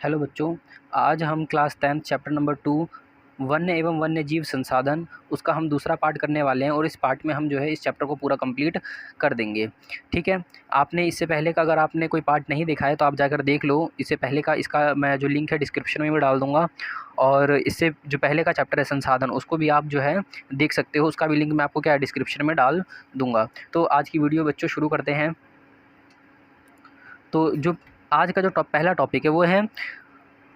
Hello बच्चों, आज हम क्लास 10th चैप्टर नंबर 2 वन्य एवं वन्य जीव संसाधन उसका हम दूसरा पार्ट करने वाले हैं और इस पार्ट में हम जो है इस चैप्टर को पूरा कंप्लीट कर देंगे। ठीक है, आपने इससे पहले का अगर आपने कोई पार्ट नहीं देखा है तो आप जाकर देख लो। इससे पहले का इसका मैं जो लिंक है डिस्क्रिप्शन में भी डाल दूँगा और इससे जो पहले का चैप्टर है संसाधन उसको भी आप जो है देख सकते हो, उसका भी लिंक मैं आपको क्या है डिस्क्रिप्शन में डाल दूँगा। तो आज की वीडियो बच्चों शुरू करते हैं। तो जो आज का जो पहला टॉपिक है वो है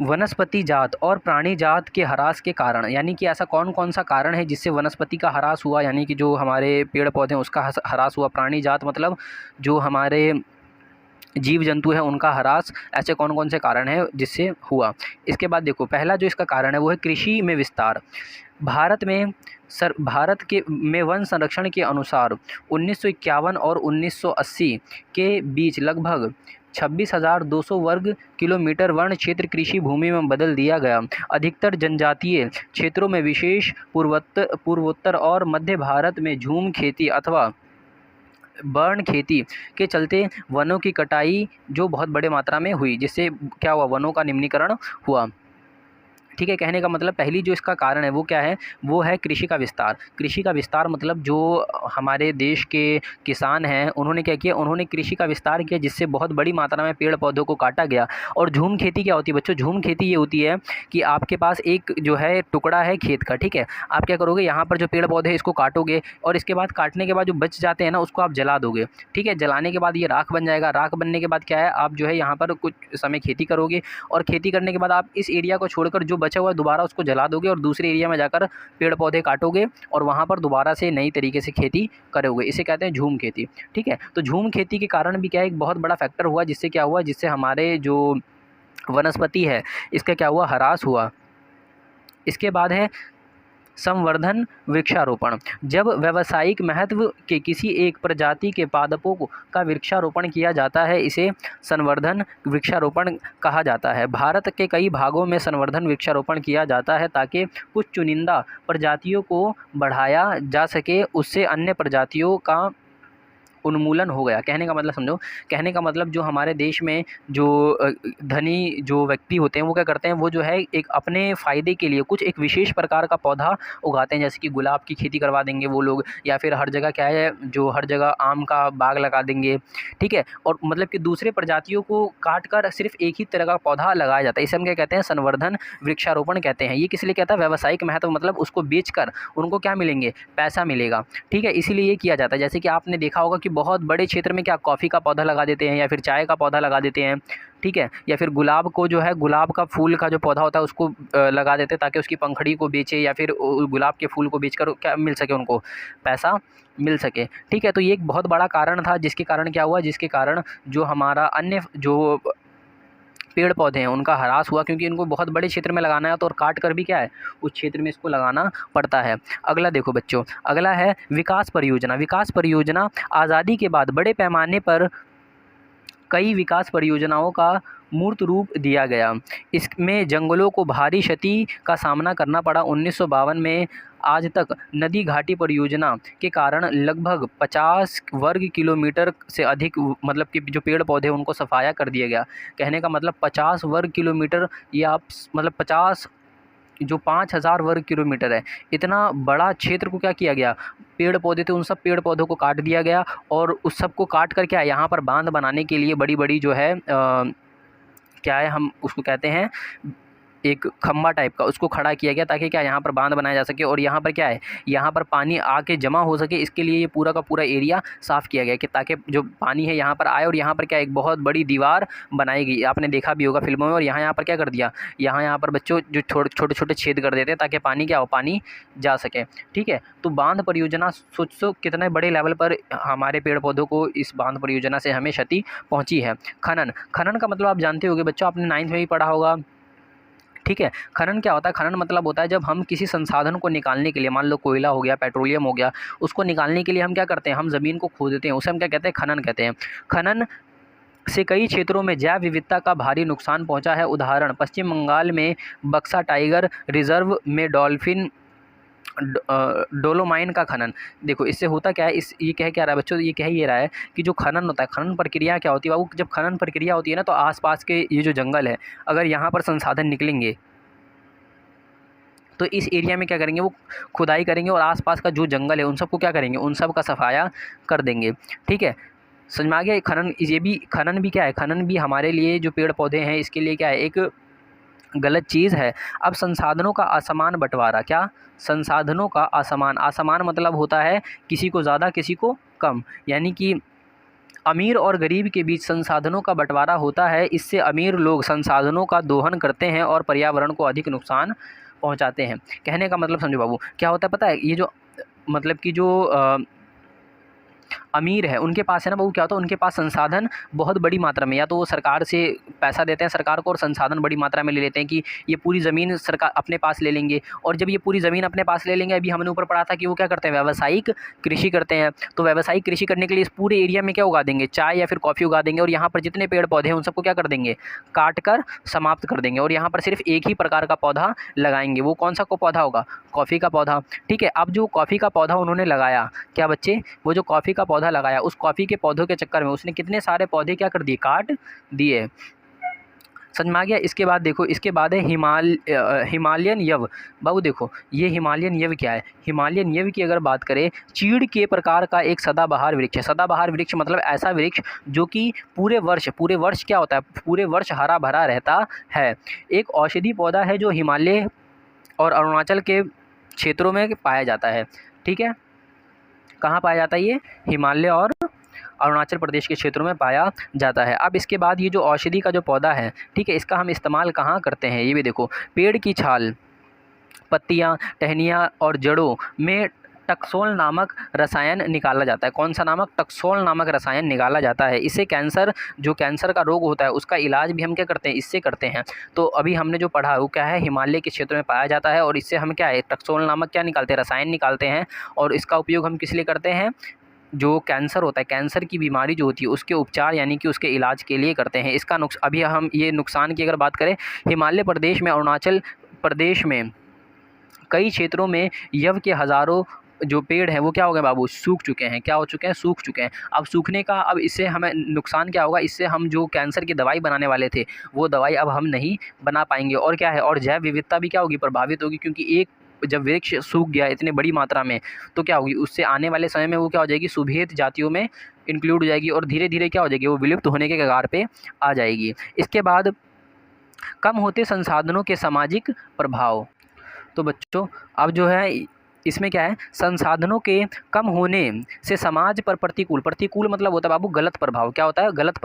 वनस्पति जात और प्राणी जात के ह्रास के कारण, यानी कि ऐसा कौन कौन सा कारण है जिससे वनस्पति का ह्रास हुआ, यानी कि जो हमारे पेड़ पौधे हैं उसका ह्रास हुआ। प्राणी जात मतलब जो हमारे जीव जंतु है उनका ह्रास, ऐसे कौन कौन से कारण हैं जिससे हुआ। इसके बाद देखो, पहला जो इसका कारण है वो है कृषि में विस्तार। भारत के में वन संरक्षण के अनुसार 1951 और 1980 के बीच लगभग 26,200 वर्ग किलोमीटर वन क्षेत्र कृषि भूमि में बदल दिया गया। अधिकतर जनजातीय क्षेत्रों में, विशेष पूर्वोत्तर और मध्य भारत में झूम खेती अथवा बर्न खेती के चलते वनों की कटाई जो बहुत बड़े मात्रा में हुई, जिससे क्या हुआ, वनों का निम्नीकरण हुआ। ठीक है, कहने का मतलब पहली जो इसका कारण है वो क्या है, वो है कृषि का विस्तार। कृषि का विस्तार मतलब जो हमारे देश के किसान हैं उन्होंने क्या किया, उन्होंने कृषि का विस्तार किया जिससे बहुत बड़ी मात्रा में पेड़ पौधों को काटा गया। और झूम खेती क्या होती है बच्चों? झूम खेती ये होती है कि आपके पास एक जो है टुकड़ा है खेत का, ठीक है, आप क्या करोगे, यहाँ पर जो पेड़ पौधे हैं इसको काटोगे और इसके बाद काटने के बाद जो बच जाते हैं ना उसको आप जला दोगे। ठीक है, जलाने के बाद ये राख बन जाएगा। राख बनने के बाद क्या है, आप जो है यहाँ पर कुछ समय खेती करोगे और खेती करने के बाद आप इस एरिया को छोड़कर जो बचा हुआ दोबारा उसको जला दोगे और दूसरे एरिया में जाकर पेड़ पौधे काटोगे और वहाँ पर दोबारा से नई तरीके से खेती करोगे। इसे कहते हैं झूम खेती। ठीक है, तो झूम खेती के कारण भी क्या है, एक बहुत बड़ा फैक्टर हुआ जिससे क्या हुआ, जिससे हमारे जो वनस्पति है इसका क्या हुआ, ह्रास हुआ। इसके बाद है संवर्धन वृक्षारोपण। जब व्यावसायिक महत्व के किसी एक प्रजाति के पादपों का वृक्षारोपण किया जाता है, इसे संवर्धन वृक्षारोपण कहा जाता है। भारत के कई भागों में संवर्धन वृक्षारोपण किया जाता है ताकि कुछ चुनिंदा प्रजातियों को बढ़ाया जा सके, उससे अन्य प्रजातियों का उन्मूलन हो गया। कहने का मतलब समझो, कहने का मतलब जो हमारे देश में जो धनी जो व्यक्ति होते हैं वो क्या करते हैं, वो जो है एक अपने फ़ायदे के लिए कुछ एक विशेष प्रकार का पौधा उगाते हैं, जैसे कि गुलाब की खेती करवा देंगे वो लोग, या फिर हर जगह क्या है, जो हर जगह आम का बाग लगा देंगे। ठीक है, और मतलब कि दूसरे प्रजातियों को काट कर सिर्फ एक ही तरह का पौधा लगाया जाता है। इसे हम क्या कहते हैं, संवर्धन वृक्षारोपण कहते हैं। ये किस लिए कहता है, व्यावसायिक महत्व मतलब उसको बेचकर उनको क्या मिलेंगे, पैसा मिलेगा। ठीक है, इसीलिए ये किया जाता है। जैसे कि आपने देखा होगा कि बहुत बड़े क्षेत्र में क्या कॉफ़ी का पौधा लगा देते हैं या फिर चाय का पौधा लगा देते हैं। ठीक है, या फिर गुलाब को जो है, गुलाब का फूल का जो पौधा होता है उसको लगा देते हैं ताकि उसकी पंखड़ी को बेचे या फिर गुलाब के फूल को बेचकर क्या मिल सके, उनको पैसा मिल सके। ठीक है, तो ये एक बहुत बड़ा कारण था जिसके कारण क्या हुआ, जिसके कारण जो हमारा अन्य जो पेड़ पौधे हैं उनका ह्रास हुआ, क्योंकि इनको बहुत बड़े क्षेत्र में लगाना है तो और काट कर भी क्या है उस क्षेत्र में इसको लगाना पड़ता है। अगला देखो बच्चों, अगला है विकास परियोजना। विकास परियोजना आज़ादी के बाद बड़े पैमाने पर कई विकास परियोजनाओं का मूर्त रूप दिया गया। इसमें जंगलों को भारी क्षति का सामना करना पड़ा। 1952 में आज तक नदी घाटी परियोजना के कारण लगभग 50 वर्ग किलोमीटर से अधिक मतलब कि जो पेड़ पौधे उनको सफाया कर दिया गया। कहने का मतलब 50 वर्ग किलोमीटर, ये आप मतलब 50 जो 5,000 वर्ग किलोमीटर है, इतना बड़ा क्षेत्र को क्या किया गया, पेड़ पौधे थे उन सब पेड़ पौधों को काट दिया गया और उस सब को काट कर क्या यहाँ पर बांध बनाने के लिए बड़ी बड़ी जो है क्या है, हम उसको कहते हैं एक खम्बा टाइप का, उसको खड़ा किया गया ताकि क्या यहाँ पर बांध बनाया जा सके और यहाँ पर क्या है, यहाँ पर पानी आके जमा हो सके। इसके लिए ये पूरा का पूरा एरिया साफ़ किया गया कि ताकि जो पानी है यहाँ पर आए और यहाँ पर क्या एक बहुत बड़ी दीवार बनाई गई। आपने देखा भी होगा फिल्मों में। और यहाँ पर क्या कर दिया, यहाँ पर बच्चों जो छोटे छोटे छेद कर देते हैं ताकि पानी क्या हो, पानी जा सके। ठीक है, तो बांध परियोजना सोचो कितने बड़े लेवल पर हमारे पेड़ पौधों को इस बांध परियोजना से हमें क्षति पहुँची है। खनन, खनन का मतलब आप जानते होंगे बच्चों, आपने 9th में भी पढ़ा होगा। ठीक है, खनन क्या होता है, खनन मतलब होता है जब हम किसी संसाधन को निकालने के लिए, मान लो कोयला हो गया, पेट्रोलियम हो गया, उसको निकालने के लिए हम क्या करते हैं, हम ज़मीन को खोदते हैं, उसे हम क्या कहते हैं, खनन कहते हैं। खनन से कई क्षेत्रों में जैव विविधता का भारी नुकसान पहुंचा है। उदाहरण, पश्चिम बंगाल में बक्सा टाइगर रिजर्व में डॉल्फिन डोलोमाइन का खनन। देखो इससे होता क्या है, ये कह क्या रहा है बच्चों, ये कह ये रहा है कि जो खनन होता है, खनन प्रक्रिया क्या होती है बाबू, जब खनन प्रक्रिया होती है ना, तो आसपास के ये जो जंगल है, अगर यहाँ पर संसाधन निकलेंगे तो इस एरिया में क्या करेंगे, वो खुदाई करेंगे और आसपास का जो जंगल है उन सबको क्या करेंगे, उन सब का सफाया कर देंगे। ठीक है, समझ में आ गया। खनन, ये भी खनन भी क्या है, खनन भी हमारे लिए जो पेड़ पौधे हैं इसके लिए क्या है, एक गलत चीज़ है। अब संसाधनों का असमान बंटवारा, क्या, संसाधनों का असमान, असमान मतलब होता है किसी को ज़्यादा किसी को कम, यानी कि अमीर और गरीब के बीच संसाधनों का बंटवारा होता है। इससे अमीर लोग संसाधनों का दोहन करते हैं और पर्यावरण को अधिक नुकसान पहुंचाते हैं। कहने का मतलब समझो बाबू, क्या होता है पता है, ये जो मतलब कि जो अमीर है उनके पास है ना बाबू, क्या होता है, उनके पास संसाधन बहुत बड़ी मात्रा में, या तो वो सरकार से पैसा देते हैं सरकार को और संसाधन बड़ी मात्रा में ले लेते हैं कि ये पूरी ज़मीन सरकार अपने पास ले लेंगे। और जब ये पूरी ज़मीन अपने पास ले लेंगे, अभी हमने ऊपर पढ़ा था कि वो क्या करते हैं, व्यावसायिक कृषि करते हैं। तो व्यावसायिक कृषि करने के लिए इस पूरे एरिया में क्या उगा देंगे, चाय या फिर कॉफ़ी उगा देंगे, और यहाँ पर जितने पेड़ पौधे हैं उन सबको क्या कर देंगे, काट कर समाप्त कर देंगे, और यहाँ पर सिर्फ एक ही प्रकार का पौधा लगाएंगे। वो कौन सा को पौधा होगा, कॉफ़ी का पौधा। ठीक है, अब जो कॉफ़ी का पौधा उन्होंने लगाया, क्या बच्चे, वो जो कॉफ़ी का पौधा लगाया, उस कॉफ़ी के पौधों के चक्कर में उसने कितने सारे पौधे क्या कर दिए, काट दिए। समझ में आ गया। इसके बाद देखो, इसके बाद है हिमालयन यव। बाबू देखो, ये हिमालयन यव क्या है, हिमालयन यव की अगर बात करें, चीड़ के प्रकार का एक सदाबहार वृक्ष है। सदाबहार वृक्ष मतलब ऐसा वृक्ष जो कि पूरे वर्ष क्या होता है, पूरे वर्ष हरा भरा रहता है। एक औषधि पौधा है जो हिमालय और अरुणाचल के क्षेत्रों में पाया जाता है। ठीक है, कहाँ पाया जाता है, ये हिमालय और अरुणाचल प्रदेश के क्षेत्रों में पाया जाता है। अब इसके बाद ये जो औषधि का जो पौधा है, ठीक है, इसका हम इस्तेमाल कहाँ करते हैं, ये भी देखो, पेड़ की छाल, पत्तियाँ, टहनियाँ और जड़ों में टक्सोल नामक रसायन निकाला जाता है। कौन सा नामक, टक्सोल नामक रसायन निकाला जाता है। इससे कैंसर, जो कैंसर का रोग होता है उसका इलाज भी हम क्या करते हैं, इससे करते हैं। तो अभी हमने जो पढ़ा वो क्या है, हिमालय के क्षेत्र में पाया जाता है, और इससे हम क्या है, टक्सोल नामक क्या निकालते हैं, रसायन निकालते हैं। और इसका उपयोग हम किस लिए करते हैं, जो कैंसर होता है, कैंसर की बीमारी जो होती है उसके उपचार यानी कि उसके इलाज के लिए करते हैं। इसका अभी हम ये नुकसान की अगर बात करें, हिमालय प्रदेश में, अरुणाचल प्रदेश में कई क्षेत्रों में यव के हज़ारों जो पेड़ हैं वो क्या हो गए बाबू, सूख चुके हैं। क्या हो चुके हैं, सूख चुके हैं। अब सूखने का, अब इससे हमें नुकसान क्या होगा, इससे हम जो कैंसर की दवाई बनाने वाले थे वो दवाई अब हम नहीं बना पाएंगे। और क्या है, और जैव विविधता भी क्या होगी, प्रभावित होगी, क्योंकि एक जब वृक्ष सूख गया इतने बड़ी मात्रा में तो क्या होगी, उससे आने वाले समय में वो क्या हो जाएगी, सुभेद जातियों में इंक्लूड हो जाएगी, और धीरे धीरे क्या हो जाएगी, वो विलुप्त होने के कगार पे आ जाएगी। इसके बाद कम होते संसाधनों के सामाजिक प्रभाव। तो बच्चों अब जो है इसमें क्या है, संसाधनों के कम होने से समाज पर प्रतिकूल मतलब होता है बाबू गलत प्रभाव। क्या होता है, गलत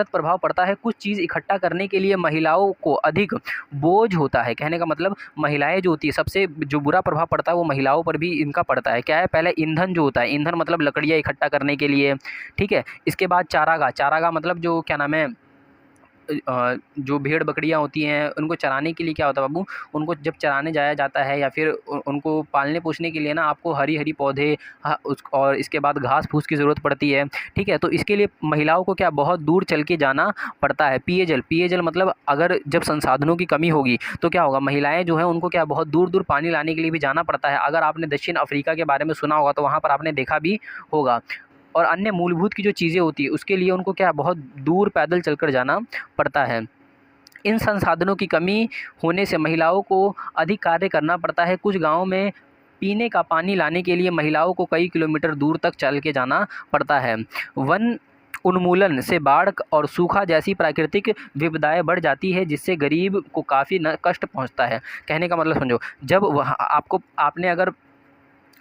प्रभाव पड़ता है। कुछ चीज़ इकट्ठा करने के लिए महिलाओं को अधिक बोझ होता है। कहने का मतलब महिलाएं जो होती है, सबसे जो बुरा प्रभाव पड़ता है वो महिलाओं पर भी इनका पड़ता है। क्या है, पहले ईंधन जो होता है, ईंधन मतलब लकड़ियाँ इकट्ठा करने के लिए। ठीक है, इसके बाद चारागाह मतलब जो क्या नाम है, जो भेड़ बकरियां होती हैं उनको चराने के लिए क्या होता है बाबू, उनको जब चराने जाया जाता है या फिर उनको पालने पोसने के लिए ना आपको हरी पौधे और इसके बाद घास फूस की ज़रूरत पड़ती है। ठीक है, तो इसके लिए महिलाओं को क्या बहुत दूर चल के जाना पड़ता है। पेयजल मतलब अगर जब संसाधनों की कमी होगी तो क्या होगा, महिलाएं जो हैं उनको क्या बहुत दूर पानी लाने के लिए भी जाना पड़ता है। अगर आपने दक्षिण अफ्रीका के बारे में सुना होगा तो वहाँ पर आपने देखा भी होगा। और अन्य मूलभूत की जो चीज़ें होती है उसके लिए उनको क्या बहुत दूर पैदल चलकर जाना पड़ता है। इन संसाधनों की कमी होने से महिलाओं को अधिक कार्य करना पड़ता है। कुछ गाँव में पीने का पानी लाने के लिए महिलाओं को कई किलोमीटर दूर तक चल के जाना पड़ता है। वन उन्मूलन से बाढ़ और सूखा जैसी प्राकृतिक विपदाएं बढ़ जाती है, जिससे गरीब को काफ़ी कष्ट पहुंचता है। कहने का मतलब समझो, जब आपने अगर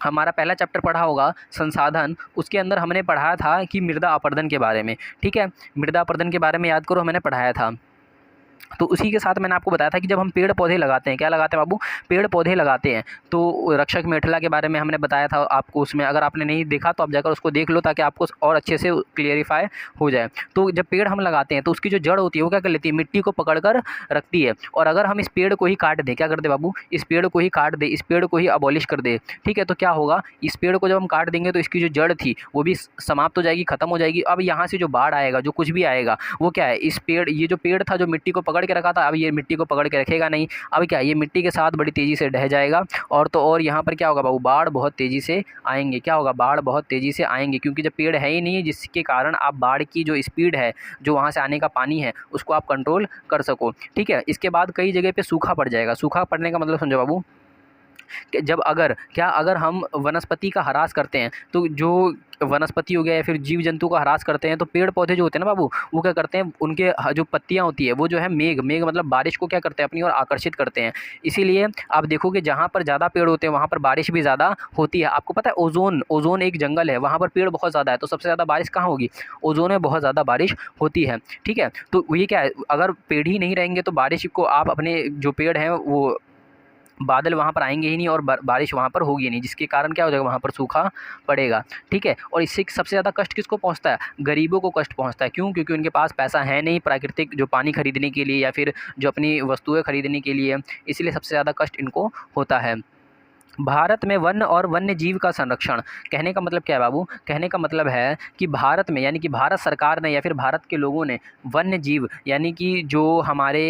हमारा पहला चैप्टर पढ़ा होगा संसाधन, उसके अंदर हमने पढ़ाया था कि मृदा अपरदन के बारे में। ठीक है, मृदा अपरदन के बारे में याद करो, मैंने पढ़ाया था। तो उसी के साथ मैंने आपको बताया था कि जब हम पेड़ पौधे लगाते हैं, क्या लगाते हैं बाबू, पेड़ पौधे लगाते हैं, तो रक्षक मेखला के बारे में हमने बताया था आपको। उसमें अगर आपने नहीं देखा तो आप जाकर उसको देख लो ताकि आपको और अच्छे से क्लियरिफाई हो जाए। तो जब पेड़ हम लगाते हैं तो उसकी जो जड़ होती है वो क्या कर लेती है, मिट्टी को पकड़ कर रखती है। और अगर हम इस पेड़ को ही काट दें, क्या कर दे बाबू, इस पेड़ को ही काट दे, इस पेड़ को ही अबॉलिश कर दे, ठीक है, तो क्या होगा, इस पेड़ को जब हम काट देंगे तो इसकी जो जड़ थी वो भी समाप्त हो जाएगी, खत्म हो जाएगी। अब यहाँ से जो बाढ़ आएगा, जो कुछ भी आएगा वो क्या है, इस पेड़, ये जो पेड़ था जो मिट्टी को पकड़ के रखा था, अब ये मिट्टी को पकड़ के रखेगा नहीं। अब क्या, ये मिट्टी के साथ बड़ी तेज़ी से ढह जाएगा। और तो और यहाँ पर क्या होगा बाबू, बाढ़ बहुत तेज़ी से आएंगे। क्या होगा, बाढ़ बहुत तेज़ी से आएंगे, क्योंकि जब पेड़ है ही नहीं, जिसके कारण आप बाढ़ की जो स्पीड है, जो वहाँ से आने का पानी है, उसको आप कंट्रोल कर सको। ठीक है, इसके बाद कई जगह पे सूखा पड़ जाएगा। सूखा पड़ने का मतलब समझो बाबू, कि जब अगर हम वनस्पति का ह्रास करते हैं, तो जो वनस्पति हो गया या फिर जीव जंतु का ह्रास करते हैं, तो पेड़ पौधे जो होते हैं ना बाबू, वो क्या करते हैं, उनके जो पत्तियां होती है वो जो है मेघ मतलब बारिश को क्या करते हैं, अपनी ओर आकर्षित करते हैं। इसीलिए आप देखोगे जहाँ पर ज़्यादा पेड़ होते हैं वहाँ पर बारिश भी ज़्यादा होती है। आपको पता है ओजोन एक जंगल है, वहाँ पर पेड़ बहुत ज़्यादा है, तो सबसे ज़्यादा बारिश कहाँ होगी, ओजोन में बहुत ज़्यादा बारिश होती है। ठीक है, तो ये क्या है, अगर पेड़ ही नहीं रहेंगे तो बारिश को आप अपने जो पेड़ हैं वो बादल वहाँ पर आएंगे ही नहीं और बारिश वहाँ पर होगी नहीं, जिसके कारण क्या हो जाएगा, वहाँ पर सूखा पड़ेगा। ठीक है, और इससे सबसे ज़्यादा कष्ट किसको पहुँचता है, गरीबों को कष्ट पहुँचता है। क्यों, क्योंकि उनके पास पैसा है नहीं प्राकृतिक जो पानी खरीदने के लिए या फिर जो अपनी वस्तुएं खरीदने के लिए, इसलिए सबसे ज़्यादा कष्ट इनको होता है। भारत में वन और वन्य जीव का संरक्षण, कहने का मतलब क्या है बाबू, कहने का मतलब है कि भारत में, यानी कि भारत सरकार ने या फिर भारत के लोगों ने वन्य जीव, यानी कि जो हमारे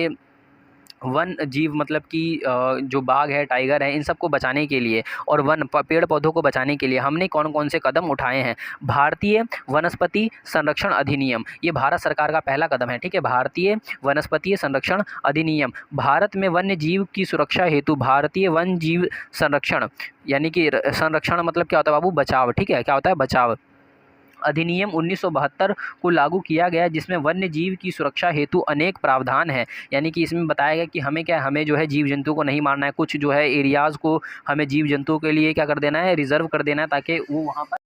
वन जीव मतलब कि जो बाघ है, टाइगर है, इन सबको बचाने के लिए और पेड़ पौधों को बचाने के लिए हमने कौन कौन से कदम उठाए हैं। भारतीय वनस्पति संरक्षण अधिनियम, ये भारत सरकार का पहला कदम है। ठीक है, भारतीय वनस्पति संरक्षण अधिनियम। भारत में वन्य जीव की सुरक्षा हेतु भारतीय वन जीव संरक्षण, यानी कि संरक्षण मतलब क्या होता है बाबू, बचाव। ठीक है, क्या होता है, बचाव अधिनियम 1972 को लागू किया गया, जिसमें वन्य जीव की सुरक्षा हेतु अनेक प्रावधान हैं। यानी कि इसमें बताया गया कि हमें क्या, हमें जो है जीव जंतु को नहीं मारना है, कुछ जो है एरियाज़ को हमें जीव जंतुओं के लिए क्या कर देना है, रिजर्व कर देना है, ताकि वो वहाँ पर।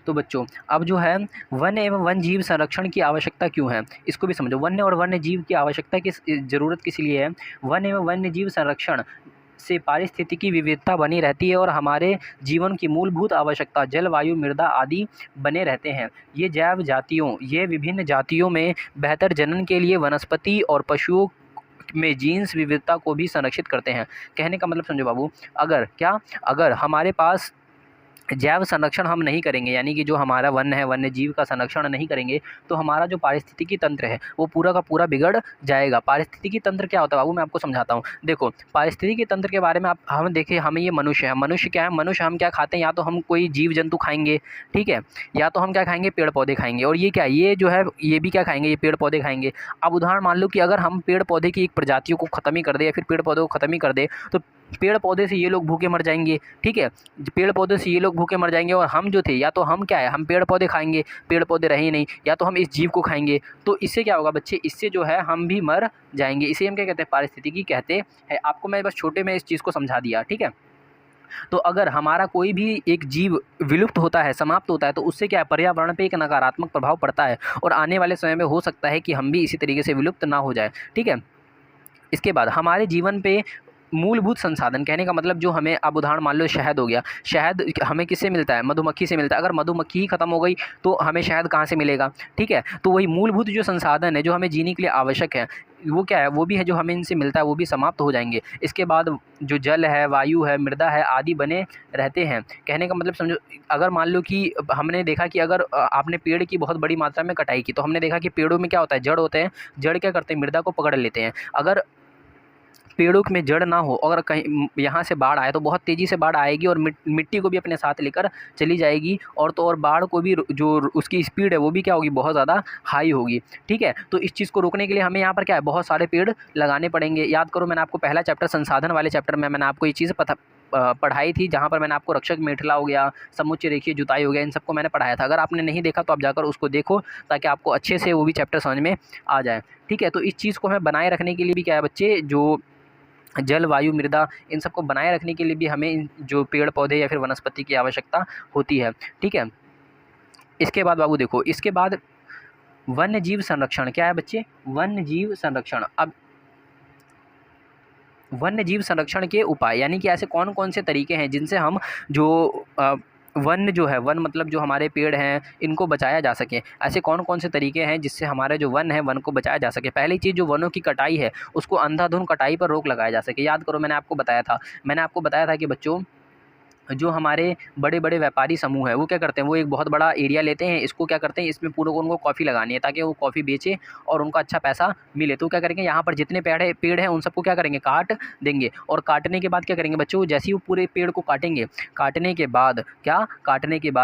तो बच्चों, अब जो है वन एवं वन जीव संरक्षण की आवश्यकता क्यों है, इसको भी समझो। वन्य और वन्य जीव की आवश्यकता किस ज़रूरत किस लिए है। वन एवं वन्य जीव संरक्षण से पारिस्थितिकी विविधता बनी रहती है और हमारे जीवन की मूलभूत आवश्यकता जलवायु, मृदा आदि बने रहते हैं। ये विभिन्न जातियों में बेहतर जनन के लिए वनस्पति और पशुओं में जीन्स विविधता को भी संरक्षित करते हैं। कहने का मतलब समझो बाबू, अगर हमारे पास जैव संरक्षण हम नहीं करेंगे, यानी कि जो हमारा वन है, वन्य जीव का संरक्षण नहीं करेंगे, तो हमारा जो पारिस्थितिकी तंत्र है वो पूरा का पूरा बिगड़ जाएगा। पारिस्थितिकी तंत्र क्या होता है बाबू, मैं आपको समझाता हूँ। देखो, पारिस्थितिकी तंत्र के बारे में हम देखें, हमें ये मनुष्य है, मनुष्य क्या है, मनुष्य हम क्या खाते हैं, या तो हम कोई जीव जंतु खाएंगे, ठीक है, या तो हम क्या खाएंगे, पेड़ पौधे खाएंगे। और ये क्या, ये जो है ये भी क्या खाएंगे, ये पेड़ पौधे खाएंगे। अब उदाहरण मान लो कि अगर हम पेड़ पौधे की एक प्रजातियों को ख़त्म ही कर दे या फिर पेड़ पौधों को ख़त्म ही कर दे, तो पेड़ पौधे से ये लोग भूखे मर जाएंगे। ठीक है, पेड़ पौधे से ये लोग भूखे मर जाएंगे और हम जो थे, या तो हम क्या है, हम पेड़ पौधे खाएंगे, पेड़ पौधे रहे नहीं, या तो हम इस जीव को खाएंगे। तो इससे क्या होगा बच्चे, इससे जो है हम भी मर जाएंगे। इसे हम क्या कहते हैं, पारिस्थितिकी कहते हैं। आपको मैं बस छोटे में इस चीज़ को समझा दिया। ठीक है, तो अगर हमारा कोई भी एक जीव विलुप्त होता है, समाप्त होता है, तो उससे क्या है, पर्यावरण पे एक नकारात्मक प्रभाव पड़ता है और आने वाले समय में हो सकता है कि हम भी इसी तरीके से विलुप्त ना हो जाए। ठीक है, इसके बाद हमारे जीवन पे मूलभूत संसाधन, कहने का मतलब जो हमें, अब उदाहरण मान लो शहद हो गया, शहद हमें किससे मिलता है, मधुमक्खी से मिलता है। अगर मधुमक्खी ही खत्म हो गई तो हमें शहद कहाँ से मिलेगा। ठीक है, तो वही मूलभूत जो संसाधन है जो हमें जीने के लिए आवश्यक है, वो क्या है, वो भी है जो हमें इनसे मिलता है, वो भी समाप्त हो जाएंगे। इसके बाद जो जल है, वायु है, मृदा है आदि बने रहते हैं। कहने का मतलब समझो, अगर मान लो कि हमने देखा कि अगर आपने पेड़ की बहुत बड़ी मात्रा में कटाई की, तो हमने देखा कि पेड़ों में क्या होता है, जड़ होते हैं। जड़ क्या करते हैं, मृदा को पकड़ लेते हैं। अगर पेड़ों में जड़ ना हो, अगर कहीं यहाँ से बाढ़ आए तो बहुत तेज़ी से बाढ़ आएगी और मिट्टी को भी अपने साथ लेकर चली जाएगी। और तो और बाढ़ को भी जो उसकी स्पीड है वो भी क्या होगी, बहुत ज़्यादा हाई होगी। ठीक है, तो इस चीज़ को रोकने के लिए हमें यहाँ पर क्या है, बहुत सारे पेड़ लगाने पड़ेंगे। याद करो, मैंने आपको पहला चैप्टर संसाधन वाले चैप्टर में मैंने आपको ये चीज़ पढ़ाई थी, जहाँ पर मैंने आपको रक्षक मेखला हो गया, समुच्चय रेखीय जुताई हो गया, इन सबको मैंने पढ़ाया था। अगर आपने नहीं देखा तो आप जाकर उसको देखो, ताकि आपको अच्छे से वो भी चैप्टर समझ में आ जाए। ठीक है, तो इस चीज़ को हमें बनाए रखने के लिए भी क्या है बच्चे, जो जल, वायु, मृदा, इन सबको बनाए रखने के लिए भी हमें जो पेड़ पौधे या फिर वनस्पति की आवश्यकता होती है। ठीक है, इसके बाद बाबू देखो, इसके बाद वन्य जीव संरक्षण क्या है बच्चे, वन्य जीव संरक्षण। अब वन्य जीव संरक्षण के उपाय, यानी कि ऐसे कौन कौन से तरीके हैं जिनसे हम जो वन जो है, वन मतलब जो हमारे पेड़ हैं, इनको बचाया जा सके। ऐसे कौन कौन से तरीके हैं जिससे हमारे जो वन है, वन को बचाया जा सके। पहली चीज़, जो वनों की कटाई है उसको अंधाधुंध कटाई पर रोक लगाया जा सके। याद करो, मैंने आपको बताया था कि बच्चों जो हमारे बड़े बड़े व्यापारी समूह है वो क्या करते हैं, वो एक बहुत बड़ा एरिया लेते हैं, इसको क्या करते हैं, इसमें पूरा उनको कॉफ़ी लगानी है ताकि वो कॉफ़ी बेचे और उनको अच्छा पैसा मिले। तो क्या करेंगे, यहाँ पर जितने पेड़ हैं उन सबको क्या करेंगे, काट देंगे। और काटने के बाद क्या करेंगे बच्चों, जैसे ही वो पूरे पेड़ को काटेंगे, काटने के बाद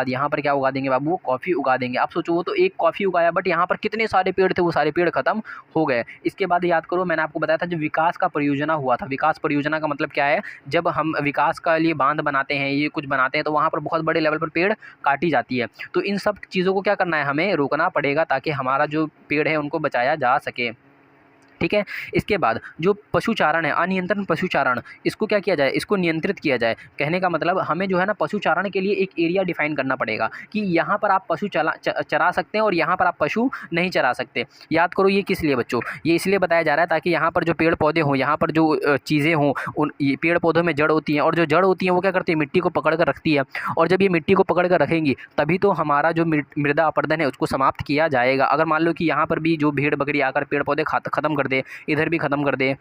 यहाँ पर क्या उगा देंगे बाबू, वो कॉफ़ी उगा देंगे। आप सोचो, वो तो एक कॉफ़ी उगाया, बट यहाँ पर कितने सारे पेड़ थे, वो सारे पेड़ खत्म हो गए। इसके बाद याद करो, मैंने आपको बताया था जो विकास का परियोजना हुआ था, विकास परियोजना का मतलब क्या है, जब हम विकास का लिए बांध बनाते हैं, ये कुछ बनाते हैं, तो वहाँ पर बहुत बड़े लेवल पर पेड़ काटी जाती है। तो इन सब चीज़ों को क्या करना है, हमें रोकना पड़ेगा ताकि हमारा जो पेड़ है उनको बचाया जा सके। ठीक है। इसके बाद जो पशुचारण है, अनियंत्रण पशुचारण, इसको क्या किया जाए, इसको नियंत्रित किया जाए। कहने का मतलब हमें जो है ना पशुचारण के लिए एक एरिया डिफाइन करना पड़ेगा कि यहाँ पर आप पशु चरा सकते हैं और यहाँ पर आप पशु नहीं चरा सकते। याद करो, ये किस लिए बच्चों, ये इसलिए बताया जा रहा है ताकि यहाँ पर जो पेड़ पौधे हों, यहाँ पर जो चीज़ें हों, उन पेड़ पौधों में जड़ होती हैं, और जो जड़ होती हैं वो क्या करती है, मिट्टी को पकड़ कर रखती है। और जब ये मिट्टी को पकड़ कर रखेंगी तभी तो हमारा जो मृदा अपरदन है उसको समाप्त किया जाएगा। अगर मान लो कि यहाँ पर भी जो भेड़ बकरी आकर पेड़ पौधे ख़त्म कर दे, इधर भी ख़त्म कर दे,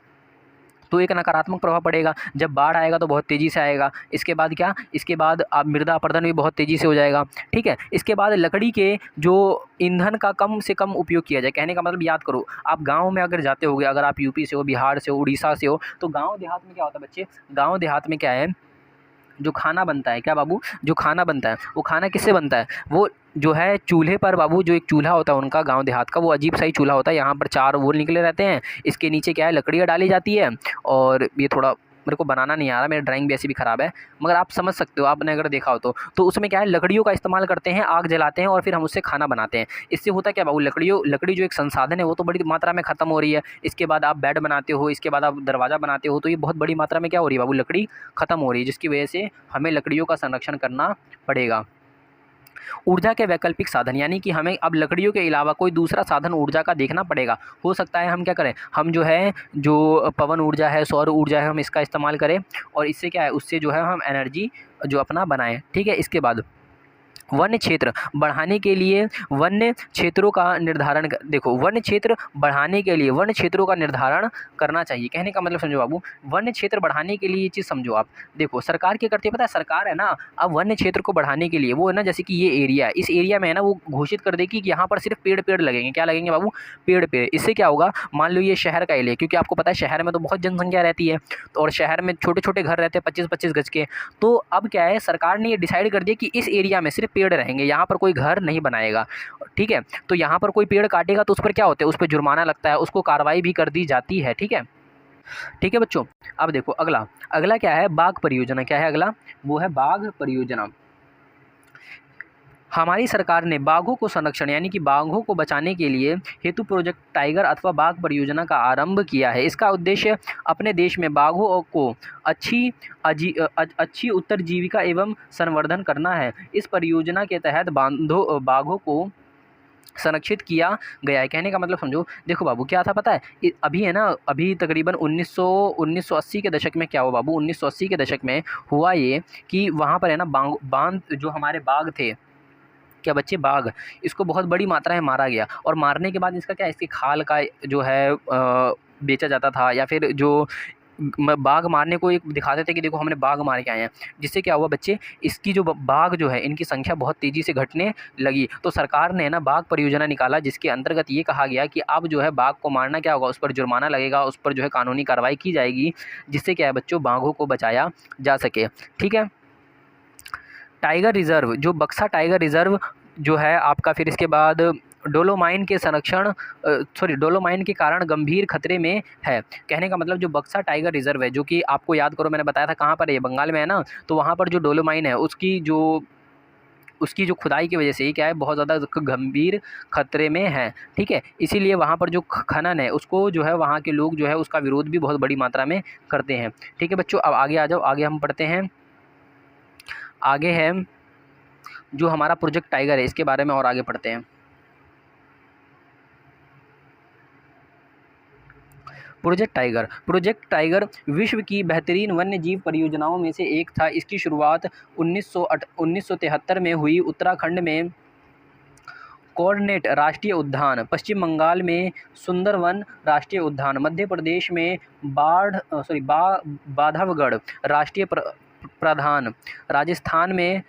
तो एक नकारात्मक प्रभाव पड़ेगा। जब बाढ़ आएगा तो बहुत तेज़ी से आएगा। इसके बाद क्या, इसके बाद मृदा अपरदन भी बहुत तेज़ी से हो जाएगा। ठीक है। इसके बाद लकड़ी के जो ईंधन का कम से कम उपयोग किया जाए। कहने का मतलब याद करो, आप गाँव में अगर जाते होगे, अगर आप यूपी से हो, बिहार से हो, उड़ीसा से हो, तो गाँव देहात में क्या होता है बच्चे, गाँव देहात में क्या है, जो खाना बनता है, क्या बाबू, जो खाना बनता है वो खाना किससे बनता है, वो जो है चूल्हे पर बाबू, जो एक चूल्हा होता है उनका गांव देहात का, वो अजीब सा ही चूल्हा होता है। यहाँ पर 4 वो निकले रहते हैं, इसके नीचे क्या है, लकड़ियाँ डाली जाती है। और ये थोड़ा मेरे को बनाना नहीं आ रहा, मेरी ड्राइंग भी ऐसी भी ख़राब है, मगर आप समझ सकते हो, आपने अगर देखा हो तो उसमें क्या है, लकड़ियों का इस्तेमाल करते हैं, आग जलाते हैं और फिर हम उससे खाना बनाते हैं। इससे होता क्या बाबू, लकड़ी जो एक संसाधन है वो तो बड़ी मात्रा में ख़त्म हो रही है। इसके बाद आप बेड बनाते हो, इसके बाद आप दरवाज़ा बनाते हो, तो ये बहुत बड़ी मात्रा में क्या हो रही है बाबू, लकड़ी ख़त्म हो रही है, जिसकी वजह से हमें लकड़ियों का संरक्षण करना पड़ेगा। ऊर्जा के वैकल्पिक साधन, यानी कि हमें अब लकड़ियों के अलावा कोई दूसरा साधन ऊर्जा का देखना पड़ेगा। हो सकता है हम क्या करें, हम जो है जो पवन ऊर्जा है, सौर ऊर्जा है, हम इसका इस्तेमाल करें और इससे क्या है, उससे जो है हम एनर्जी जो अपना बनाएं। ठीक है। इसके बाद वन्य क्षेत्र बढ़ाने के लिए वन्य क्षेत्रों का निर्धारण देखो, वन्य क्षेत्र बढ़ाने के लिए वन्य क्षेत्रों का निर्धारण करना चाहिए। कहने का मतलब समझो बाबू, वन्य क्षेत्र बढ़ाने के लिए ये चीज़ समझो आप। देखो सरकार क्या करती है पता है, सरकार है ना, अब वन्य क्षेत्र को बढ़ाने के लिए वो है ना, जैसे कि ये एरिया है, इस एरिया में है ना वो घोषित कर देगी कि यहाँ पर सिर्फ पेड़ लगेंगे। क्या लगेंगे बाबू, पेड़। इससे क्या होगा, मान लो ये शहर का एरिया, क्योंकि आपको पता है शहर में तो बहुत जनसंख्या रहती है, और शहर में छोटे छोटे घर रहते हैं 25-25 गज के। तो अब क्या है, सरकार ने ये डिसाइड कर दिया कि इस एरिया में सिर्फ पेड़ रहेंगे, यहाँ पर कोई घर नहीं बनाएगा। ठीक है। तो यहाँ पर कोई पेड़ काटेगा तो उस पर क्या होता है, उस पर जुर्माना लगता है, उसको कार्रवाई भी कर दी जाती है। ठीक है। ठीक है बच्चों, अब देखो अगला क्या है, बाघ परियोजना। क्या है अगला, वो है बाघ परियोजना। हमारी सरकार ने बाघों को संरक्षण यानी कि बाघों को बचाने के लिए हेतु प्रोजेक्ट टाइगर अथवा बाघ परियोजना का आरंभ किया है। इसका उद्देश्य अपने देश में बाघों को अच्छी उत्तरजीविका एवं संवर्धन करना है। इस परियोजना के तहत बाघों को संरक्षित किया गया है। कहने का मतलब समझो, देखो बाबू क्या था पता है, अभी है ना, अभी तकरीबन 1980 के दशक में क्या हुआ बाबू, 1980 के दशक में हुआ ये कि वहाँ पर है ना बांध जो हमारे बाघ थे, क्या बच्चे, बाघ, इसको बहुत बड़ी मात्रा में मारा गया। और मारने के बाद इसका क्या है, इसकी खाल का जो है बेचा जाता था, या फिर जो बाघ मारने को एक दिखाते थे कि देखो हमने बाघ मार के आए हैं। जिससे क्या हुआ बच्चे, इसकी जो बाघ जो है इनकी संख्या बहुत तेज़ी से घटने लगी। तो सरकार ने ना बाघ परियोजना निकाला, जिसके अंतर्गत ये कहा गया कि अब जो है बाघ को मारना क्या होगा, उस पर जुर्माना लगेगा, उस पर जो है कानूनी कार्रवाई की जाएगी, जिससे क्या है बच्चों, बाघों को बचाया जा सके। ठीक है। टाइगर रिज़र्व, जो बक्सा टाइगर रिज़र्व जो है आपका, फिर इसके बाद डोलोमाइन के कारण गंभीर खतरे में है। कहने का मतलब जो बक्सा टाइगर रिज़र्व है, जो कि आपको याद करो मैंने बताया था कहाँ पर है, ये बंगाल में है ना, तो वहाँ पर जो डोलोमाइन है उसकी जो खुदाई की वजह से ये क्या है, बहुत ज़्यादा गंभीर खतरे में है। ठीक है। इसीलिए वहाँ पर जो खनन है उसको जो है वहाँ के लोग जो है उसका विरोध भी बहुत बड़ी मात्रा में करते हैं। ठीक है बच्चों, अब आगे आ जाओ, आगे हम पढ़ते हैं। आगे है जो हमारा प्रोजेक्ट टाइगर है, इसके बारे में और आगे पढ़ते हैं। प्रोजेक्ट टाइगर विश्व की बेहतरीन वन्य जीव परियोजनाओं में से एक था। इसकी शुरुआत 1973 में हुई। उत्तराखंड में कॉर्नेट राष्ट्रीय उद्यान, पश्चिम बंगाल में सुंदरवन राष्ट्रीय उद्यान, मध्य प्रदेश में बांधवगढ़ राष्ट्रीय प्रधान, राजस्थान में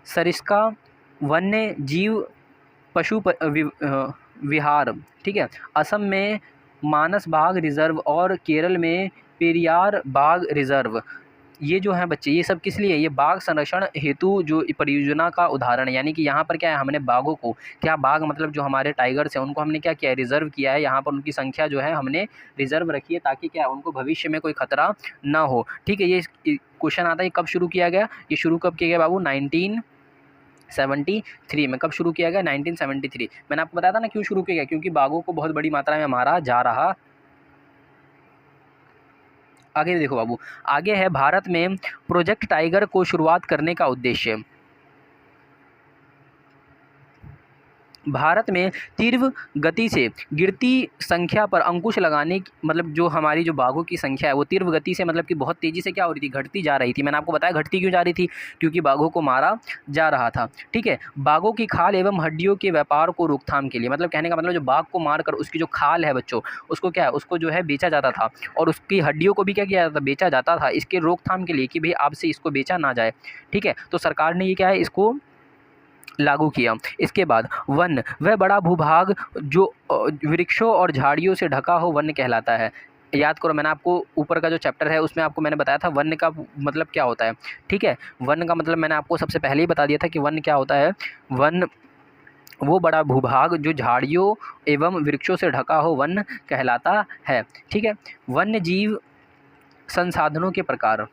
सरिस्का वन्य जीव पशु विहार, ठीक है, असम में मानस बाघ रिजर्व और केरल में पेरियार बाघ रिजर्व। ये जो है बच्चे, ये सब किस लिए? ये बाघ संरक्षण हेतु जो परियोजना का उदाहरण है। यानी कि यहाँ पर क्या है, हमने बाघों को, क्या बाघ मतलब जो हमारे टाइगर्स हैं उनको हमने क्या किया है, रिजर्व किया है। यहाँ पर उनकी संख्या जो है हमने रिजर्व रखी है ताकि क्या है, उनको भविष्य में कोई खतरा ना हो। ठीक है, ये क्वेश्चन आता है कब शुरू किया गया? ये शुरू कब किया गया बाबू? 1973 में। कब शुरू किया गया? 1973। मैंने आपको बताया था ना क्यों शुरू किया गया, क्योंकि बाघों को बहुत बड़ी मात्रा में मारा जा रहा। आगे देखो बाबू, आगे है भारत में प्रोजेक्ट टाइगर को शुरुआत करने का उद्देश्य। भारत में तीव्र गति से गिरती संख्या पर अंकुश लगाने की, मतलब जो हमारी जो बाघों की संख्या है वो तीव्र गति से, मतलब कि बहुत तेज़ी से क्या हो रही थी, घटती जा रही थी। मैंने आपको बताया घटती क्यों जा रही थी, क्योंकि बाघों को मारा जा रहा था। ठीक है, बाघों की खाल एवं हड्डियों के व्यापार को रोकथाम के लिए, मतलब कहने का मतलब जो बाघ को मार कर उसकी जो खाल है बच्चों, उसको क्या है, उसको जो है बेचा जाता था, और उसकी हड्डियों को भी क्या किया जाता था, बेचा जाता था, इसके रोकथाम के लिए कि भाई आपसे इसको बेचा ना जाए। ठीक है, तो सरकार ने ये क्या है, इसको लागू किया। इसके बाद वन, वह बड़ा भूभाग जो वृक्षों और झाड़ियों से ढका हो वन्य कहलाता है। याद करो, मैंने आपको ऊपर का जो चैप्टर है उसमें आपको मैंने बताया था वन्य का मतलब क्या होता है। ठीक है, वन का मतलब मैंने आपको सबसे पहले ही बता दिया था कि वन क्या होता है। वन वो बड़ा भूभाग जो झाड़ियों एवं वृक्षों से ढका हो वन कहलाता है। ठीक है, वन्य जीव संसाधनों के प्रकार।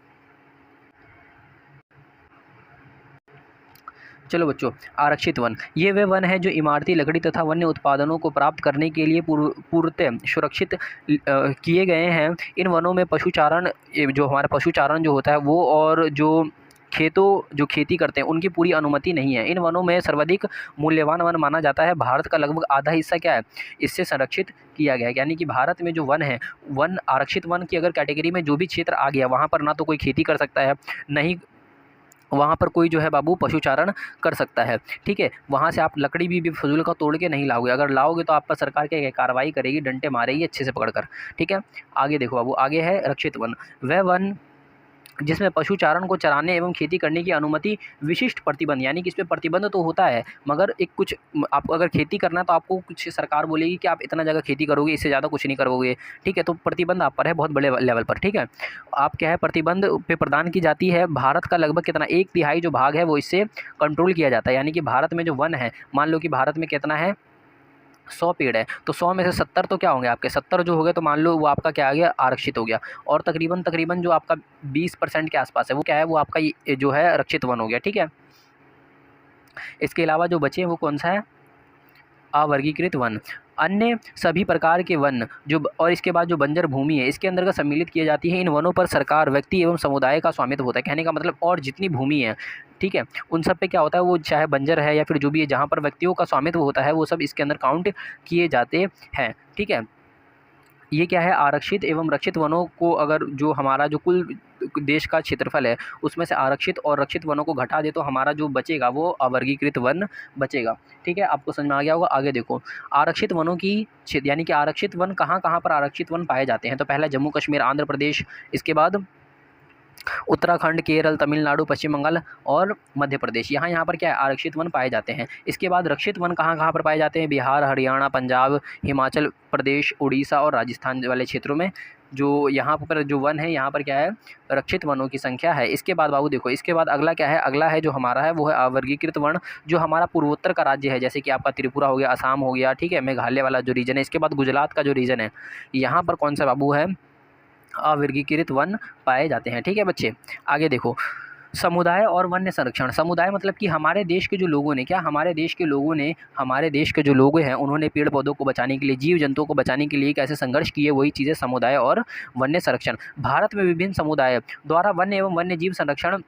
चलो बच्चों, आरक्षित वन, ये वे वन है जो इमारती लकड़ी तथा वन्य उत्पादनों को प्राप्त करने के लिए पूर्णतः सुरक्षित किए गए हैं। इन वनों में पशुचारण, जो हमारा पशुचारण जो होता है वो, और जो जो खेती करते हैं उनकी पूरी अनुमति नहीं है। इन वनों में सर्वाधिक मूल्यवान वन माना जाता है। भारत का लगभग आधा हिस्सा क्या है, इससे संरक्षित किया गया है। यानी कि भारत में जो वन है, वन आरक्षित वन की अगर कैटेगरी में जो भी क्षेत्र आ गया, वहाँ पर ना तो कोई खेती कर सकता है, नहीं वहाँ पर कोई जो है बाबू पशुचारण कर सकता है। ठीक है, वहाँ से आप लकड़ी भी फजूल का तोड़ के नहीं लाओगे, अगर लाओगे तो आप पर सरकार क्या कार्रवाई करेगी, डंडे मारेगी अच्छे से पकड़कर। ठीक है, आगे देखो बाबू, आगे है रक्षित वन, वह वन जिसमें पशुचारण को चराने एवं खेती करने की अनुमति, विशिष्ट प्रतिबंध, यानी कि इसमें प्रतिबंध तो होता है मगर एक कुछ, आपको अगर खेती करना है तो आपको कुछ सरकार बोलेगी कि आप इतना जगह खेती करोगे, इससे ज़्यादा कुछ नहीं करोगे। ठीक है, तो प्रतिबंध आप पर है बहुत बड़े लेवल पर। ठीक है, आप क्या है, प्रतिबंध पे प्रदान की जाती है। भारत का लगभग कितना, 1/3 जो भाग है वो इससे कंट्रोल किया जाता है। यानी कि भारत में जो वन है, मान लो कि भारत में कितना है, 100 पेड़ है, तो 100 में से 70 तो क्या होंगे आपके, 70 जो हो गए तो मान लो वो आपका क्या आ गया, आरक्षित हो गया। और तकरीबन जो आपका 20% के आसपास है वो क्या है, वो आपका जो है रक्षित वन हो गया। ठीक है, इसके अलावा जो बचे हैं वो कौन सा है, अवर्गीकृत वन। अन्य सभी प्रकार के वन जो, और इसके बाद जो बंजर भूमि है इसके अंतर्गत सम्मिलित की जाती है। इन वनों पर सरकार, व्यक्ति एवं समुदाय का स्वामित्व होता है। कहने का मतलब, और जितनी भूमि है, ठीक है, उन सब पे क्या होता है, वो चाहे बंजर है या फिर जो भी है, जहाँ पर व्यक्तियों का स्वामित्व होता है वो सब इसके अंदर काउंट किए जाते हैं। ठीक है, ये क्या है, आरक्षित एवं रक्षित वनों को, अगर जो हमारा जो कुल देश का क्षेत्रफल है उसमें से आरक्षित और रक्षित वनों को घटा दे तो हमारा जो बचेगा वो अवर्गीकृत वन बचेगा। ठीक है, आपको समझ में आ गया होगा। आगे देखो, आरक्षित वनों की क्षेत्र, यानी कि आरक्षित वन कहाँ कहाँ पर आरक्षित वन पाए जाते हैं। तो पहला जम्मू कश्मीर, आंध्र प्रदेश, इसके बाद उत्तराखंड, केरल, तमिलनाडु, पश्चिम बंगाल और मध्य प्रदेश, यहाँ पर क्या है, आरक्षित वन पाए जाते हैं। इसके बाद रक्षित वन कहाँ पर पाए जाते हैं, बिहार, हरियाणा, पंजाब, हिमाचल प्रदेश, उड़ीसा और राजस्थान वाले क्षेत्रों में जो यहाँ पर जो वन है, यहाँ पर क्या है, रक्षित वनों की संख्या है। इसके बाद बाबू देखो, इसके बाद अगला क्या है, अगला है जो हमारा है वो है अवर्गीकृत वन, जो हमारा पूर्वोत्तर का राज्य है, जैसे कि आपका त्रिपुरा हो गया, असम हो गया, ठीक है, मेघालय वाला जो रीजन है। इसके बाद गुजरात का जो रीजन है, यहाँ पर कौन सा बाबू है, अवर्गीकृत वन पाए जाते हैं। ठीक है बच्चे, आगे देखो, समुदाय और वन्य संरक्षण। समुदाय मतलब कि हमारे देश के जो लोगों ने, क्या हमारे देश के लोगों ने, हमारे देश के जो लोग हैं उन्होंने पेड़ पौधों को बचाने के लिए, जीव जंतुओं को बचाने के लिए कैसे संघर्ष किए, वही चीज़ें समुदाय और वन्य संरक्षण। भारत में विभिन्न समुदाय द्वारा वन्य एवं वन्य जीव संरक्षण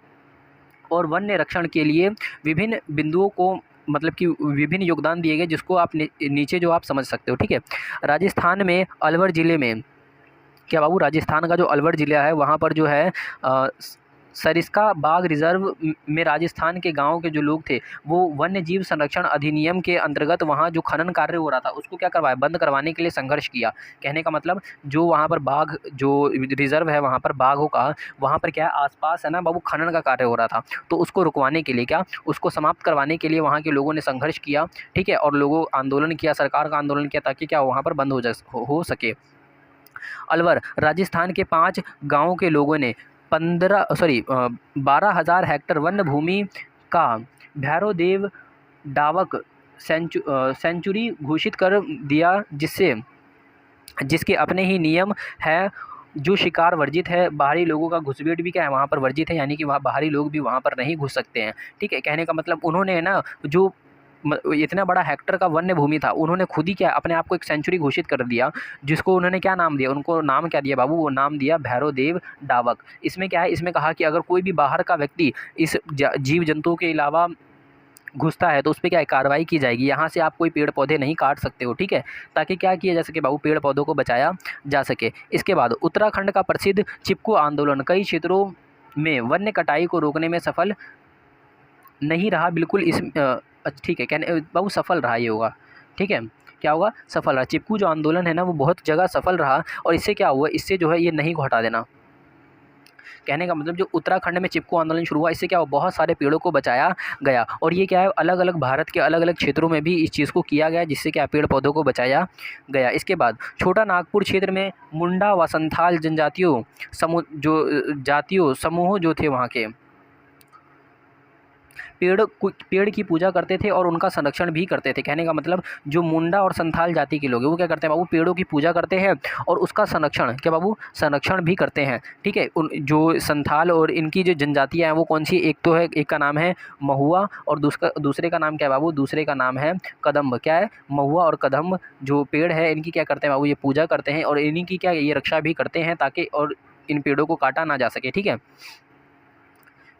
और वन्य रक्षण के लिए विभिन्न बिंदुओं को, मतलब कि विभिन्न योगदान दिए गए, जिसको आप नीचे जो आप समझ सकते हो। ठीक है, राजस्थान में अलवर ज़िले में, क्या बाबू, राजस्थान का जो अलवर ज़िला है वहाँ पर जो है सरिस्का बाघ रिजर्व में राजस्थान के गाँव के जो लोग थे वो वन्य जीव संरक्षण अधिनियम के अंतर्गत वहाँ जो खनन कार्य हो रहा था उसको क्या करवाया, बंद करवाने के लिए संघर्ष किया। कहने का मतलब जो वहाँ पर बाघ जो रिजर्व है वहाँ पर बाघों का वहाँ पर क्या है आसपास है ना बाबू खनन का कार्य हो रहा था, तो उसको रुकवाने के लिए क्या उसको समाप्त करवाने के लिए वहाँ के लोगों ने संघर्ष किया। ठीक है, और लोगों आंदोलन किया, सरकार का आंदोलन किया ताकि क्या वहाँ पर बंद हो सके। अलवर राजस्थान के 5 गाँवों के लोगों ने 12,000 हेक्टेयर वन भूमि का भैरवदेव डावक सेंचुरी घोषित कर दिया, जिसके अपने ही नियम है। जो शिकार वर्जित है, बाहरी लोगों का घुसपैठ भी क्या है वहाँ पर वर्जित है, यानी कि वहाँ बाहरी लोग भी वहाँ पर नहीं घुस सकते हैं। ठीक है, कहने का मतलब उन्होंने ना जो इतना बड़ा हेक्टर का वन्य भूमि था उन्होंने खुद ही क्या अपने आप को एक सेंचुरी घोषित कर दिया, जिसको उन्होंने क्या नाम दिया, उनको नाम क्या दिया बाबू, वो नाम दिया भैरवदेव डावक। इसमें क्या है, इसमें कहा कि अगर कोई भी बाहर का व्यक्ति इस जीव जंतुओं के अलावा घुसता है तो उस पर क्या है कार्रवाई की जाएगी। यहाँ से आप कोई पेड़ पौधे नहीं काट सकते हो। ठीक है, ताकि क्या किया जा सके बाबू, पेड़ पौधों को बचाया जा सके। इसके बाद उत्तराखंड का प्रसिद्ध चिपकू आंदोलन कई क्षेत्रों में वन्य कटाई को रोकने में सफल नहीं रहा। बिल्कुल इस ठीक है, कहने बाबू सफल रहा ये होगा। ठीक है, क्या होगा, सफल रहा। चिपकू जो आंदोलन है ना वो बहुत जगह सफल रहा, और इससे क्या हुआ, इससे जो है ये नहीं को हटा देना। कहने का मतलब जो उत्तराखंड में चिपकू आंदोलन शुरू हुआ इससे क्या हुआ, बहुत सारे पेड़ों को बचाया गया, और ये क्या है अलग अलग भारत के अलग अलग क्षेत्रों में भी इस चीज़ को किया गया, जिससे क्या पेड़ पौधों को बचाया गया। इसके बाद छोटा नागपुर क्षेत्र में मुंडा व संथाल जनजातियों समूह जो थे वहाँ के पेड़ की पूजा करते थे और उनका संरक्षण भी करते थे। कहने का मतलब जो मुंडा और संथाल जाति के लोग हैं वो क्या करते हैं बाबू, पेड़ों की पूजा करते हैं और उसका संरक्षण क्या बाबू, संरक्षण भी करते हैं। ठीक है, उन जो संथाल और इनकी जो जनजातियाँ हैं वो कौन सी, एक तो है, एक का नाम है महुआ और दूसरे का नाम क्या है बाबू, दूसरे का नाम है कदम्ब। क्या है, महुआ और कदम्ब जो पेड़ है इनकी क्या करते हैं बाबू, ये पूजा करते हैं और इन्हीं की क्या ये रक्षा भी करते हैं ताकि और इन पेड़ों को काटा ना जा सके। ठीक है,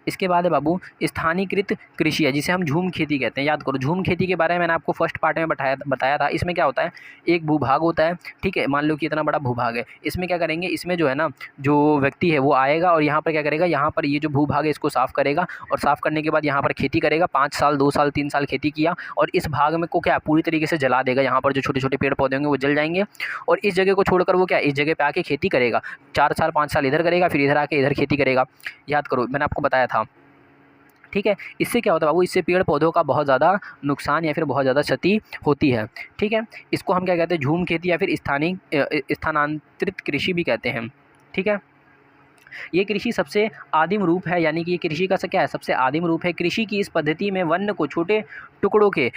इसके बाद है बाबू स्थानीयकृत कृषि है, जिसे हम झूम खेती कहते हैं। याद करो, झूम खेती के बारे में मैंने आपको फर्स्ट पार्ट में बताया था। इसमें क्या होता है, एक भूभाग होता है। ठीक है, मान लो कि इतना बड़ा भूभाग है, इसमें क्या करेंगे, इसमें जो है ना जो व्यक्ति है वो आएगा और यहाँ पर क्या करेगा, यहाँ पर ये जो भूभाग है इसको साफ़ करेगा, और साफ़ करने के बाद यहाँ पर खेती करेगा। 5 साल 2 साल 3 साल खेती किया और इस भाग में को क्या पूरी तरीके से जला देगा। यहाँ पर जो छोटे छोटे पेड़ पौधे होंगे वो जल जाएंगे, और इस जगह को छोड़कर वो क्या इस जगह पर आके खेती करेगा। 4 साल 5 साल इधर करेगा, फिर इधर आके इधर खेती करेगा। याद करो, मैंने आपको बताया था। ठीक है, इससे क्या होता है बाबू, इससे पेड़ पौधों का बहुत ज़्यादा नुकसान या फिर बहुत ज़्यादा क्षति होती है। ठीक है, इसको हम क्या कहते हैं, झूम खेती या फिर स्थानांतरित कृषि भी कहते हैं। ठीक है, ये कृषि सबसे आदिम रूप है, यानी कि ये कृषि का क्या है, सबसे आदिम रूप है। कृषि की इस पद्धति में वन्य को छोटे टुकड़ों के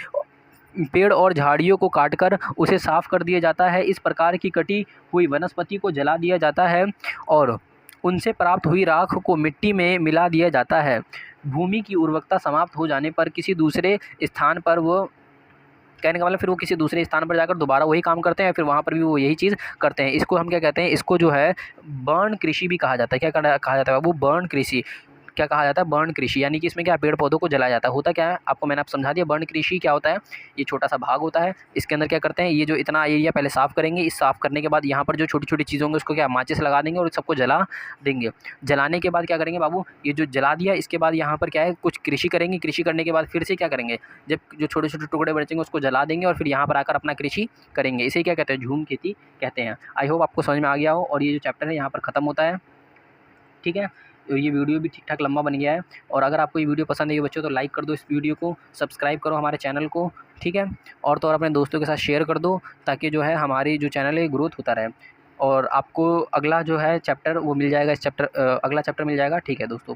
पेड़ और झाड़ियों को काटकर उसे साफ कर दिया जाता है। इस प्रकार की कटी हुई वनस्पति को जला दिया जाता है और उनसे प्राप्त हुई राख को मिट्टी में मिला दिया जाता है। भूमि की उर्वरकता समाप्त हो जाने पर किसी दूसरे स्थान पर वो, कहने का मतलब फिर वो किसी दूसरे स्थान पर जाकर दोबारा वही काम करते हैं, फिर वहाँ पर भी वो यही चीज़ करते हैं। इसको हम क्या कहते हैं, इसको जो है बर्न कृषि भी कहा जाता है। क्या कहा जाता है बाबू, बर्न कृषि। क्या कहा जाता है, बर्न कृषि, यानी कि इसमें क्या पेड़ पौधों को जलाया जाता है। होता क्या है आपको मैंने आप समझा दिया। बर्न कृषि क्या होता है, ये छोटा सा भाग होता है, इसके अंदर क्या करते हैं, ये जो इतना एरिया पहले साफ़ करेंगे, इस साफ़ करने के बाद यहाँ पर जो छोटी छोटी चीज़ होंगे उसको क्या माचिस लगा देंगे और सबको जला देंगे। जलाने के बाद क्या करेंगे बाबू, ये जो जला दिया इसके बाद यहाँ पर क्या है कुछ कृषि करेंगे। कृषि करने के बाद फिर से क्या करेंगे, जब जो छोटे छोटे टुकड़े बचेंगे उसको जला देंगे और फिर यहाँ पर आकर अपना कृषि करेंगे। इसे क्या कहते हैं, झूम खेती कहते हैं। आई होप आपको समझ में आ गया हो, और ये जो चैप्टर है यहाँ पर ख़त्म होता है। ठीक है, तो ये वीडियो भी ठीक ठाक लंबा बन गया है, और अगर आपको ये वीडियो पसंद है बच्चों तो लाइक कर दो इस वीडियो को, सब्सक्राइब करो हमारे चैनल को। ठीक है, और तो और अपने दोस्तों के साथ शेयर कर दो ताकि जो है हमारी जो चैनल है ग्रोथ होता रहे, और आपको अगला जो है चैप्टर वो मिल जाएगा, इस चैप्टर अगला चैप्टर मिल जाएगा। ठीक है दोस्तों।